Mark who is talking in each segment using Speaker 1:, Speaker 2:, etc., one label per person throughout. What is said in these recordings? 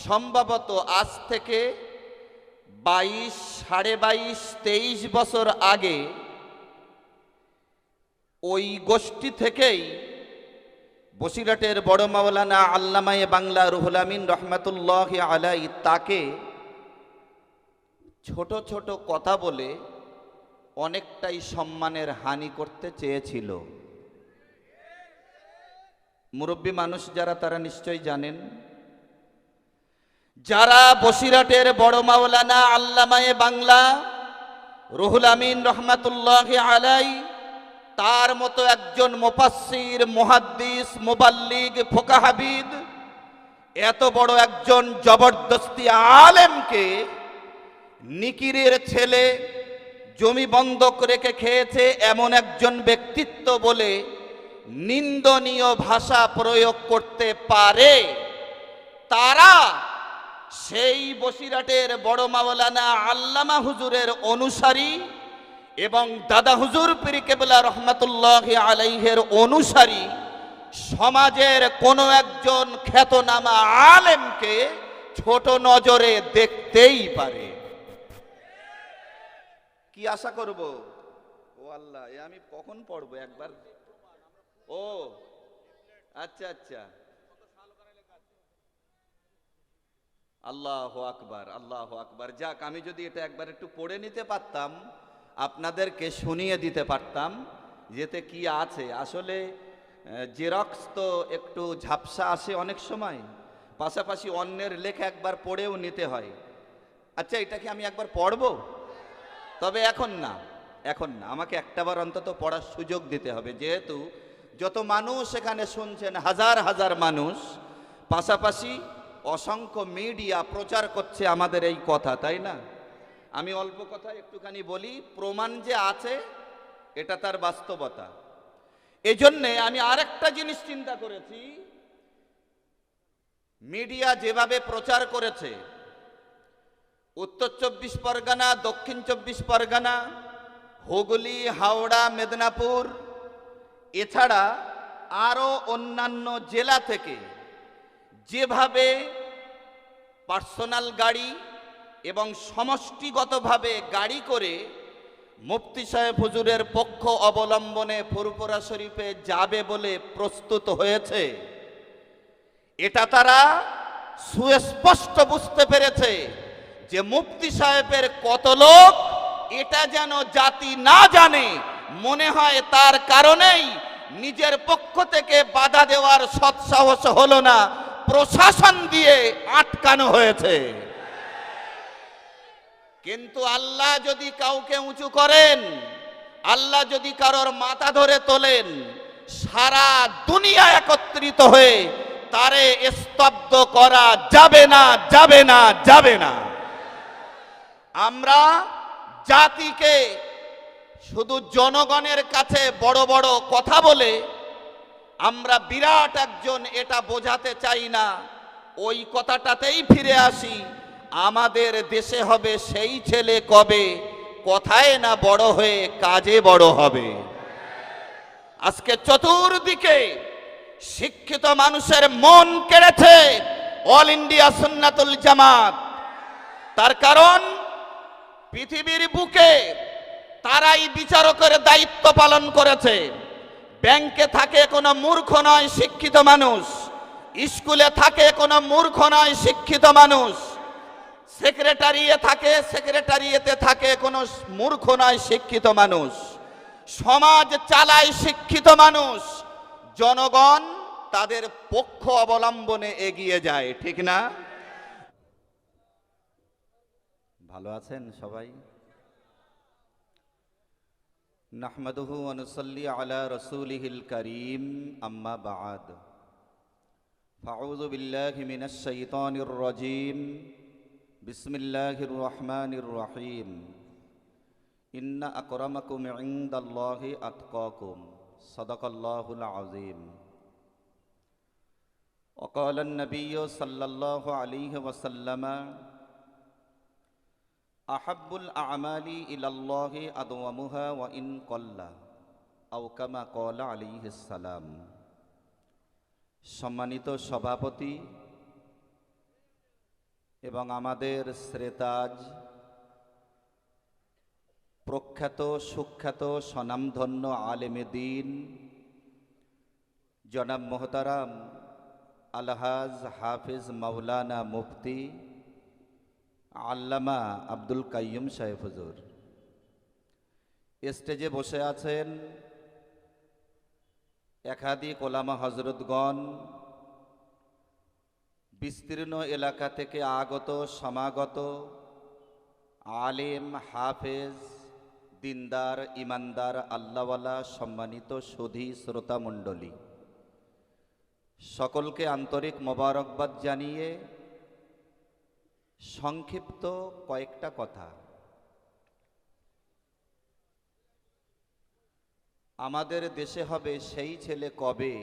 Speaker 1: সম্ভবত আজ থেকে 22, 22.5, 23 বছর আগে ওই গোষ্ঠী থেকেই বসিরহাটের বড় মাওলানা আল্লামায়ে বাংলা রুহুল আমিন রহমাতুল্লাহি আলাইহি তাকে ছোট ছোট কথা বলে অনেকটাই সম্মানের হানি করতে চেয়েছিল। মুরব্বী মানুষ যারা তারা নিশ্চয়ই জানেন, যারা বসিরহাটের বড় মাওলানা আল্লামায়ে বাংলা রুহুল আমিন রহমাতুল্লাহি আলাইহি তার মতো একজন মুফাসসির, মুহাদ্দিস, মুবাল্লিগ, ফোকাহাবিদ, এত বড় একজন জবরদস্তি আলেমকে নিকিরের ছেলে, জমি বন্ধক রেখে খেয়েছে এমন একজন ব্যক্তিত্ব বলে নিন্দনীয় ভাষা প্রয়োগ করতে পারে, তারা সেই বসিরহাটের বড় মাওলানা আল্লামা হুজুরের অনুসারী এবং দাদা হুজুর পীর কেবলা রহমাতুল্লাহি আলাইহির অনুসারী সমাজের কোনো একজন খ্যাতনামা আলেমকে ছোট নজরে দেখতেই পারে। কি আশা করব? ও আল্লাহ, আমি কখন পড়বো একবার? ও আচ্ছা আচ্ছা, আল্লাহু আকবার, আল্লাহু আকবার। যাক, আমি যদি এটা একবার একটু পড়ে নিতে পারতাম, আপনাদেরকে শুনিয়ে দিতে পারতাম যেতে কি আছে। আসলে জেরক্স তো একটু ঝাপসা আসে অনেক সময়, পাশাপাশি অন্যের লেখা একবার পড়েও নিতে হয়। আচ্ছা, এটা কি আমি একবার পড়বো? তবে এখন না, এখন না, আমাকে একটাবার অন্তত পড়ার সুযোগ দিতে হবে, যেহেতু যত মানুষ এখানে শুনছেন, হাজার হাজার মানুষ, পাশাপাশি অসংখ্য মিডিয়া প্রচার করছে আমাদের এই কথা, তাই না? আমি অল্প কথা একটুখানি বলি, প্রমাণ যে আছে এটা তার বাস্তবতা। এজন্যে আমি আরেকটা জিনিস চিন্তা করেছি, মিডিয়া যেভাবে প্রচার করেছে, উত্তর 24 পরগনা, দক্ষিণ 24 পরগনা, হুগলি, হাওড়া, মেদিনীপুর, এছাড়া আরও অন্যান্য জেলা থেকে যেভাবে পার্সোনাল গাড়ি এবং সমষ্টিগতভাবে গাড়ি করে মুফতি সাহেব হুজুরের পক্ষ অবলম্বনে ফুরফুরা শরীফে যাবে বলে প্রস্তুত হয়েছে, এটা তারা সুস্পষ্ট বুঝতে পেরেছে যে মুফতি সাহেবের কত লোক এটা যেন জাতি না জানে, মনে হয় তার কারণেই নিজের পক্ষ থেকে বাধা দেওয়ার সৎসাহস হলো না, প্রশাসন দিয়ে আটকানো হয়েছে। কিন্তু আল্লাহ যদি কাউকে উঁচু করেন, আল্লাহ যদি কারোর মাথা ধরে তোলেন, সারা দুনিয়া একত্রিত হয়ে তারে স্তব্ধ করা যাবে না, যাবে না, যাবে না। আমরা জাতিকে শুধু জনগণের কাছে বড় বড় কথা বলে আমরা বিরাট একজন এটা বোঝাতে চাই না। ওই কথাটাতেই ফিরে আসি, আমাদের দেশে হবে সেই ছেলে কবে কথায় না বড় হয়ে কাজে বড় হবে। আজকে চতুর্দিকে শিক্ষিত মানুষের মন কেড়েছে অল ইন্ডিয়া সুন্নাতুল জামাত। তার কারণ পৃথিবীর বুকে তারাই বিচারকের দায়িত্ব পালন করেছে। ব্যাংকে থাকে কোনো মূর্খ নয় শিক্ষিত মানুষ, স্কুলে থাকে কোনো মূর্খ নয় শিক্ষিত মানুষ, সেক্রেটারিয়েতে থাকে কোনো মূর্খ নয় শিক্ষিত মানুষ, সমাজ চালায় শিক্ষিত মানুষ, জনগণ তাদের পক্ষ অবলম্বনে এগিয়ে যায়, ঠিক না? ভালো আছেন সবাই? নাহমাদুহু ওয়া নুসাল্লি আলা রাসূলিহিল কারীম, আম্মা বা'দ। ফাউযু বিল্লাহি মিনাশ শাইতানির রাজীম। বিসমিল্লাহির রহমানির রহিম। ইন্না আকরামাকুম ইনদাল্লাহি আতকাকুম। সাদাকাল্লাহুল আযীম। ওয়া ক্বালা আন-নাবিয়্যু সাল্লাল্লাহু আলাইহি ওয়াসাল্লাম, আহাব্বুল আ'মালি ইলাল্লাহি আদওয়ামুহা ওয়া ইন ক্বাল্লা, আও কামা ক্বালা আলাইহিস সালাম। সম্মানিত সভাপতি, এবং আমাদের শ্রেতাজ প্রখ্যাত সুখ্যাত স্বনামধন্য আলেমে দ্বীন জনাব মোহতারাম আলহাজ হাফিজ মাওলানা মুফতি আল্লামা আব্দুল কাইয়ুম সাহেব হুজুর, স্টেজে বসে আছেন একাধিক ওলামা হজরতগণ, বিস্তীর্ণ এলাকা থেকে আগত সমাগত আলেম হাফেজ দিনদার ইমানদার আল্লাহওয়ালা সম্মানিত সুধী শ্রোতা মণ্ডলী, সকলকে আন্তরিক মোবারকবাদ জানিয়ে সংক্ষিপ্ত কয়েকটা কথা। আমাদের দেশে হবে সেই ছেলে কবে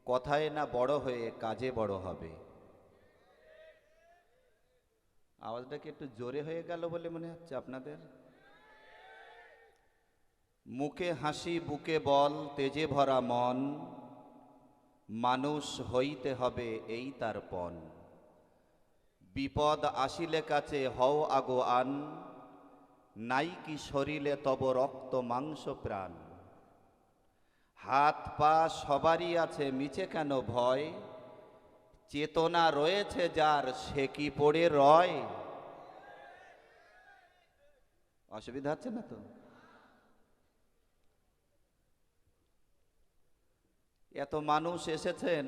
Speaker 1: কথায় না বড় হয়ে কাজে বড় হবে। আওয়াজটা কি একটু জোরে হয়ে গেল বলে মনে হচ্ছে আপনাদের? মুখে হাসি বুকে বল তেজে ভরা মন, মানুষ হইতে হবে এই তার পণ। বিপদ আসিলে কাছে হও আগো আন, নাই কি শরীরে তব রক্ত মাংস প্রাণ। হাত পা সবারই আছে মিছে কেন ভয়, চেতনা রয়েছে যার সে কি পড়ে রয়। অসুবিধা হচ্ছে না তো? এত মানুষ এসেছেন,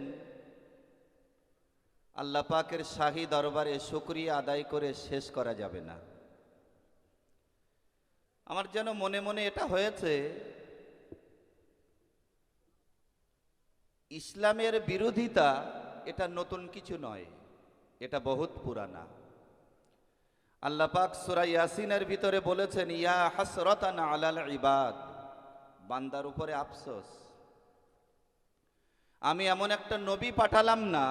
Speaker 1: আল্লাহ পাকের শাহী দরবারে শুকরিয়া আদায় করে শেষ করা যাবে না। আমার যেন মনে মনে এটা হয়েছে, ইসলামের বিরোধিতা এটা নতুন কিছু নয়, এটা বহুত পুরানা। আল্লাহ পাক সূরা ইয়াসিনের ভিতরে বলেছেন, ইয়া হাসরাতান আলাল ইবাদ, বান্দার উপরে আফসোস, আমি এমন একটা নবী পাঠালাম না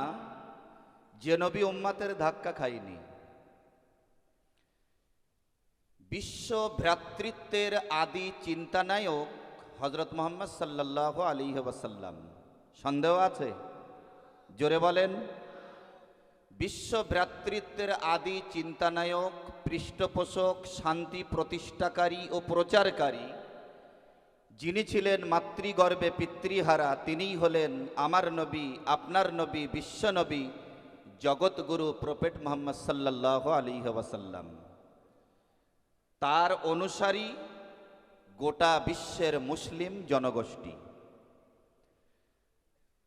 Speaker 1: যে নবী উম্মতের ধাক্কা খায়নি। বিশ্ব ভ্রাতৃত্বের আদি চিন্তানায়ক হযরত মুহাম্মদ সাল্লাল্লাহু আলাইহি ওয়াসাল্লাম, সন্দেহ আছে? জোরে বলেন। বিশ্ব ভ্রাতৃত্বের আদি চিন্তানায়ক, পৃষ্ঠপোষক, শান্তি প্রতিষ্ঠাকারী ও প্রচারকারী, যিনি ছিলেন মাতৃগর্ভে পিতৃহারা, তিনিই হলেন আমার নবী, আপনার নবী, বিশ্ব নবী, জগৎগুরু প্রফেট মুহাম্মদ সাল্লাল্লাহু আলাইহি ওয়াসাল্লাম। তার অনুসারী গোটা বিশ্বের মুসলিম জনগোষ্ঠী।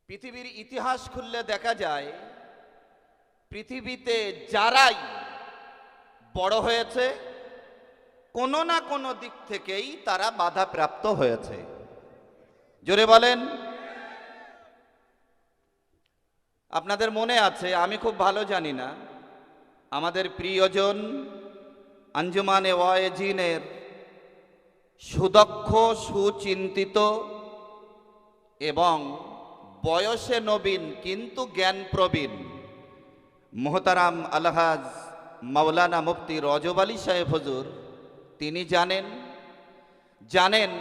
Speaker 1: পৃথিবীর ইতিহাস খুললে দেখা যায়, পৃথিবীতে যারাই বড় হয়েছে কোনো না কোনো দিক থেকেই তারা বাধাপ্রাপ্ত হয়েছে। জোরে বলেন। আপনাদের মনে আছে, আমি খুব ভালো জানি না, আমাদের প্রিয়জন আঞ্জুমানে ওয়াইজিনের সুদক্ষ, সুচিন্তিত এবং বয়সে নবীন কিন্তু জ্ঞান প্রবীণ মোহতারাম আলহাজ মাওলানা মুফতি রজব আলী সাহেব হুজুর, তিনি জানেন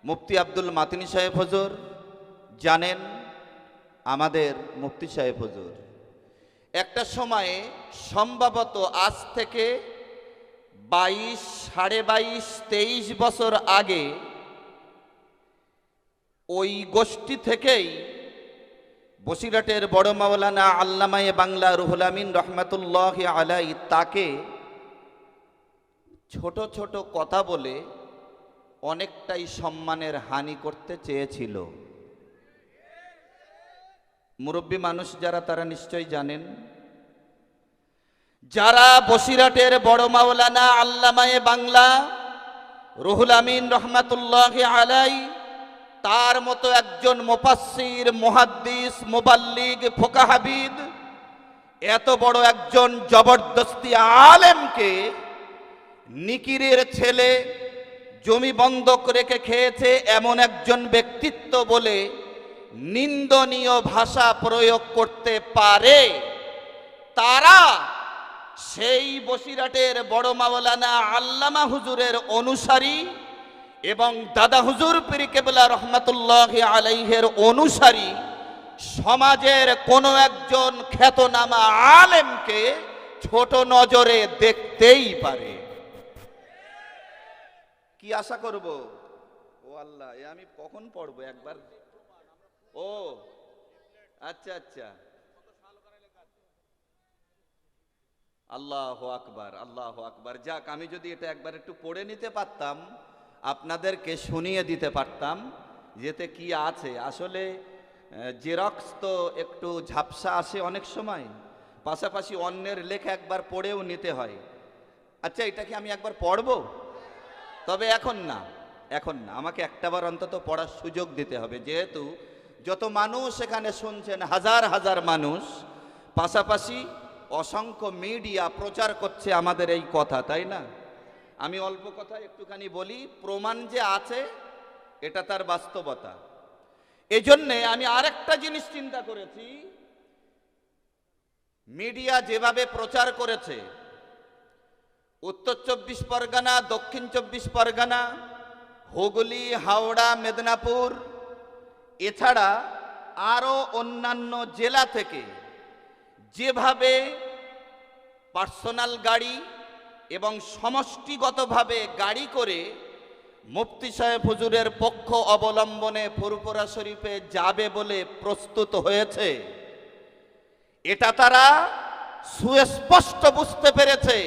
Speaker 1: মুফতি আব্দুল মাতিনি সাহেব হুজুর জানেন, আমাদের মুফতি সাহেব হুজুর একটা সময়ে সম্ভবত আজ থেকে 22, সাড়ে 22, 23 বছর আগে ওই গোষ্ঠী থেকেই বসিরহাটের বড় মাওলানা আল্লামায়ে বাংলা রুহুল আমিন রহমাতুল্লাহি আলাইহি তাকে ছোট ছোট কথা বলে অনেকটাই সম্মানের হানি করতে চেয়েছিল। মুরব্বী মানুষ যারা, তারা নিশ্চয়ই জানেন। যারা বসিরহাটের বড় মাওলানা আল্লামায়ে বাংলা রুহুল আমিন রহমাতুল্লাহি আলাইহি তার মতো একজন মুফাসসির, মুহাদ্দিস, মুবাল্লিগ, ফোকাহাবিদ, এত বড় একজন জবরদস্তি আলেমকে নিকিরের ছেলে, জমি বন্ধক রেখে খেয়েছে এমন একজন ব্যক্তিত্ব বলে নিন্দনীয় ভাষা প্রয়োগ করতে পারে, তারা সেই বসিরহাটের বড় মাওলানা আল্লামা হুজুরের অনুসারী এবং দাদা হুজুর পীর কেবলা রহমাতুল্লাহি আলাইহির অনুসারী, সমাজের কোনো একজন খ্যাতনামা আলেমকে ছোট নজরে দেখতেই পারে। কি আশা করব? ও আল্লাহ, এ আমি কখন পড়বো একবার? ও আচ্ছা আচ্ছা, আল্লাহু আকবার, আল্লাহু আকবার। যাক, আমি যদি এটা একবার একটু পড়ে নিতে পারতাম, আপনাদেরকে শুনিয়ে দিতে পারতাম যেতে কি আছে। আসলে জেরক্স তো একটু ঝাপসা আসে অনেক সময়, পাশাপাশি অন্যের লেখা একবার পড়েও নিতে হয়। আচ্ছা, এটা কি আমি একবার পড়বো? তবে এখন না, এখন না, আমাকে একটাবার অন্তত পড়ার সুযোগ দিতে হবে, যেহেতু যত মানুষ এখানে শুনছেন, হাজার হাজার মানুষ, পাশাপাশি অসংখ্য মিডিয়া প্রচার করছে আমাদের এই কথা, তাই না? আমি অল্প কথা একটুখানি বলি, প্রমাণ যে আছে এটা তার বাস্তবতা। এজন্যে আমি আরেকটা জিনিস চিন্তা করেছি, মিডিয়া যেভাবে প্রচার করেছে, উত্তর 24 পরগনা, দক্ষিণ 24 পরগনা, হুগলি, হাওড়া, মেদিনীপুর, এছাড়া আরও অন্যান্য জেলা থেকে যেভাবে পার্সোনাল গাড়ি এবং সমষ্টিগতভাবে গাড়ি করে মুফতি সাহেব হুজুরের পক্ষ অবলম্বনে ফুরফুরা শরীফে যাবে বলে প্রস্তুত হয়েছে, এটা তারা সুস্পষ্ট বুঝতে পেরেছে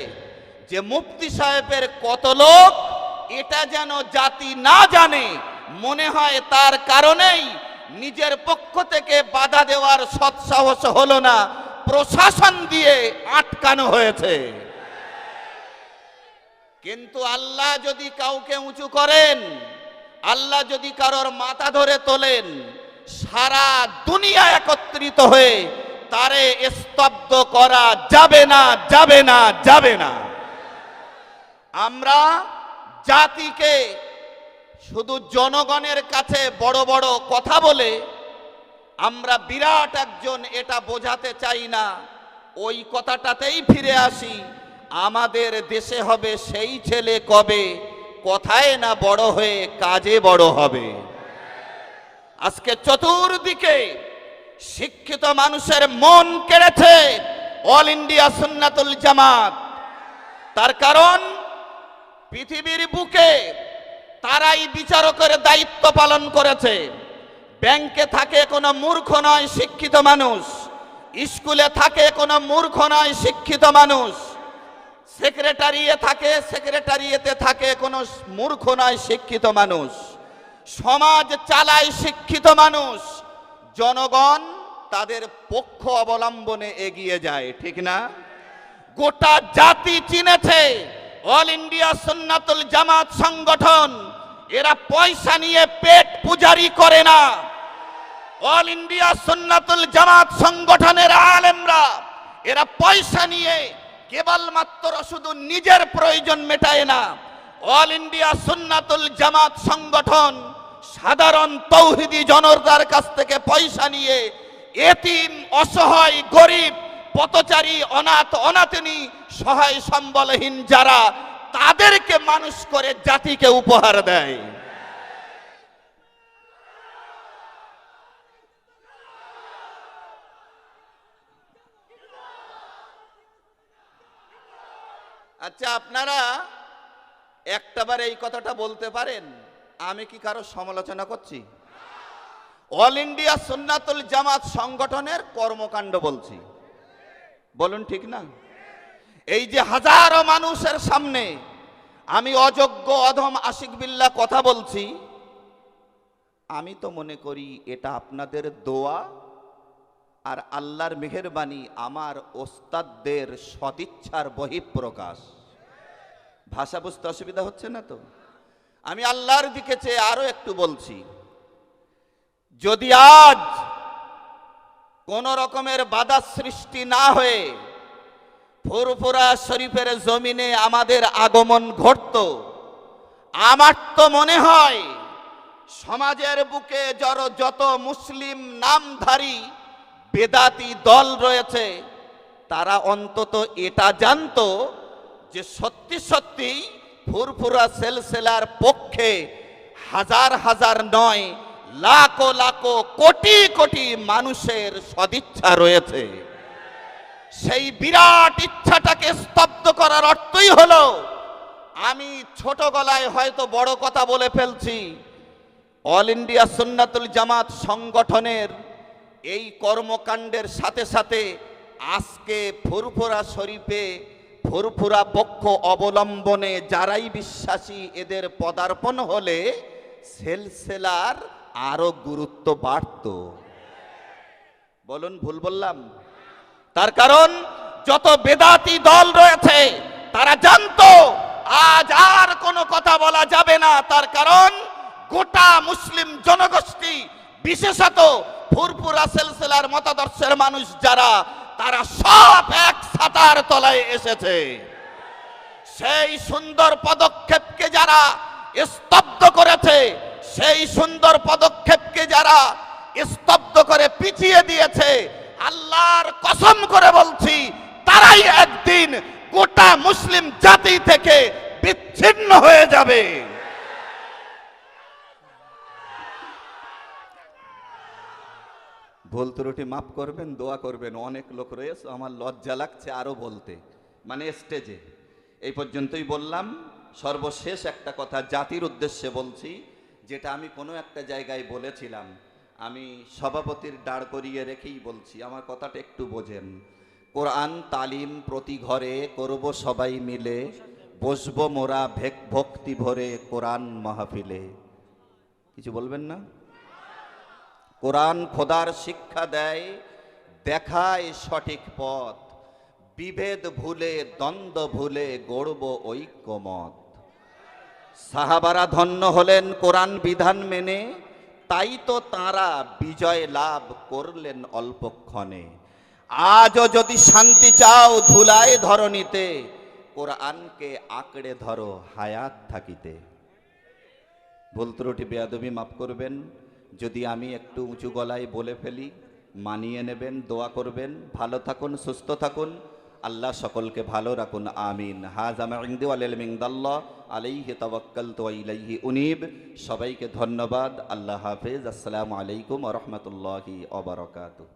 Speaker 1: যে মুফতি সাহেবের কত লোক এটা যেন জাতি না জানে, মনে হয় তার কারণেই নিজের পক্ষ থেকে বাধা দেওয়ার সৎসাহস হলো না, প্রশাসন দিয়ে আটকানো হয়েছে। কিন্তু আল্লাহ যদি কাউকে উঁচু করেন, আল্লাহ যদি কারোর মাথা ধরে তোলেন, সারা দুনিয়া একত্রিত হয়ে তারে স্তব্ধ করা যাবে না, যাবে না, যাবে না। আমরা জাতিকে শুধু জনগণের কাছে বড় বড় কথা বলে আমরা বিরাট একজন এটা বোঝাতে চাই না, ওই কথাটাতেই ফিরে আসি। আমাদের দেশে হবে সেই ছেলে কবে, কথায় না বড় হয়ে কাজে বড় হবে। আজকে চতুর্দিকে শিক্ষিত মানুষের মন কেড়েছে অল ইন্ডিয়া সুন্নাতুল জামাত। তার কারণ পৃথিবীর বুকে তারাই বিচারকের দায়িত্ব পালন করেছে। ব্যাংকে থাকে কোনো মূর্খ নয় শিক্ষিত মানুষ, স্কুলে থাকে কোনো মূর্খ নয় শিক্ষিত মানুষ, সেক্রেটারিয়েতে থাকে কোনো মূর্খ নয় শিক্ষিত মানুষ, সমাজ চালায় শিক্ষিত মানুষ, জনগণ তাদের পক্ষ অবলম্বনে এগিয়ে যায়, ঠিক না? গোটা জাতি চিনেছে অল ইন্ডিয়া সুন্নাতুল জামাত সংগঠন, এরা পয়সা নিয়ে পেট পূজারি করে না। অল ইন্ডিয়া সুন্নাতুল জামাত সংগঠনের আলেমরা এরা পয়সা নিয়ে কেবলমাত্র শুধু নিজের প্রয়োজন মেটায় না। অল ইন্ডিয়া সুন্নাতুল জামাত সংগঠন সাধারণ তৌহিদি জনতার কাছ থেকে পয়সা নিয়ে এতিম, অসহায়, গরিব, পথচারী, অনাথ, অনাথিনী, সহায় সম্বলহীন যারা, তাদেরকে মানুষ করে জাতিকে উপহার দেয়। আচ্ছা, আপনারা একটাবার এই কথাটা বলতে পারেন, আমি কি কারো সমালোচনা করছি? অল ইন্ডিয়া সুন্নাতুল জামাত সংগঠনের কর্মকাণ্ড বলছি, বলুন ঠিক না? এই যে হাজারো মানুষের সামনে আমি অযোগ্য, অধম, আশিক বিল্লাহ কথা বলছি, আমি তো মনে করি এটা আপনাদের দোয়া আর আল্লাহর মেহেরবানি, আমার ওস্তাদদের সদিচ্ছার বহিঃপ্রকাশ। ভাষা বুঝতে অসুবিধা হচ্ছে না তো? আমি আল্লাহর দিকে চেয়ে আরো একটু বলছি, যদি আজ কোন রকমের বাধা সৃষ্টি না হয়ে ফুরফুরা শরীফের জমিনে আমাদের আগমন ঘটত, আমার তো মনে হয় সমাজের বুকে যত মুসলিম নামধারী বেদাতি দল রয়েছে, তারা অন্তত এটা জানতো যে সত্যি সত্যি ফুরফুরা সিলসিলার পক্ষে হাজার হাজার নয়, লাখো লাখো কোটি কোটি মানুষের সদিচ্ছা রয়েছে। সেই বিরাট ইচ্ছাটাকে স্তব্ধ করার অর্থই হলো, আমি ছোট গলায় হয়তো বড় কথা বলে ফেলছি, অল ইন্ডিয়া সুন্নাতুল জামাত সংগঠনের এই কর্মকাণ্ডের সাথে সাথে আজকে ফুরফুরা শরীফে ফুরফুরা পক্ষ অবলম্বনে যারাই বিশ্বাসী এদের পদার্পণ হলে সিলসিলার আরো গুরুত্ব বাড়ত। বলুন ভুল বললাম? তার কারণ যত বেদাতি দল রয়েছে তারা জানতো আজ আর কোনো কথা বলা যাবে না। তার কারণ গোটা মুসলিম জনগোষ্ঠী, বিশেষত ফুরফুরা সিলসিলার মতাদর্শের মানুষ যারা, তারা সব এক ছাতার তলায় এসেছে। সেই সুন্দর পদক্ষেপকে যারা স্তব্ধ করেছে, সেই সুন্দর পদক্ষেপকে যারা স্তব্ধ করে পিছিয়ে দিয়েছে, আল্লাহর কসম করে বলছি তারাই একদিন গোটা মুসলিম জাতি থেকে বিচ্ছিন্ন হয়ে যাবে। ভুল ত্রুটি মাফ করবেন, দোয়া করবেন। অনেক লোক রয়েছে, আমার লজ্জা লাগছে আরো বলতে, মানে স্টেজে। এই পর্যন্তই বললাম। সর্বশেষ একটা কথা জাতির উদ্দেশ্যে বলছি, যেটা আমি কোনো একটা জায়গায় বলেছিলাম, আমি সভাপতির দাঁড় করিয়ে রেখেই বলছি, আমার কথাটা একটু বোঝেন। কোরআন তালিম প্রতি ঘরে করব সবাই মিলে, বসবো মোরা ভক্তি ভরে কোরআন মাহফিলে। কিছু বলবেন না? কোরআন খোদার শিক্ষা দেয়, দেখায় সঠিক পথ, বিভেদ ভুলে দ্বন্দ্ব ভুলে গড়ব ঐক্যমত। সাহাবারা ধন্য হলেন কোরআন বিধান মেনে, তাই তো তাঁরা বিজয় লাভ করলেন অল্পক্ষণে। আজও যদি শান্তি চাও ধুলায় ধরণীতে, কোরআনকে আঁকড়ে ধরো হায়াত থাকিতে। ভুল ত্রুটি বেয়াদবি মাফ করবেন। যদি আমি একটু উঁচু গলায় বলে ফেলি মানিয়ে নেবেন, দোয়া করবেন। ভালো থাকুন, সুস্থ থাকুন, আল্লাহ সকলকে ভালো রাখুন, আমিন। হাযা মা ইনদি ওয়াল ইলমু ইনদাল্লাহ আলাইহি তাওয়াক্কালতু ওয়া ইলাইহি উনীব। সবাইকে ধন্যবাদ। আল্লাহ হাফেজ। আসসালামু আলাইকুম ওয়া রাহমাতুল্লাহি ওয়া বারাকাতুহু।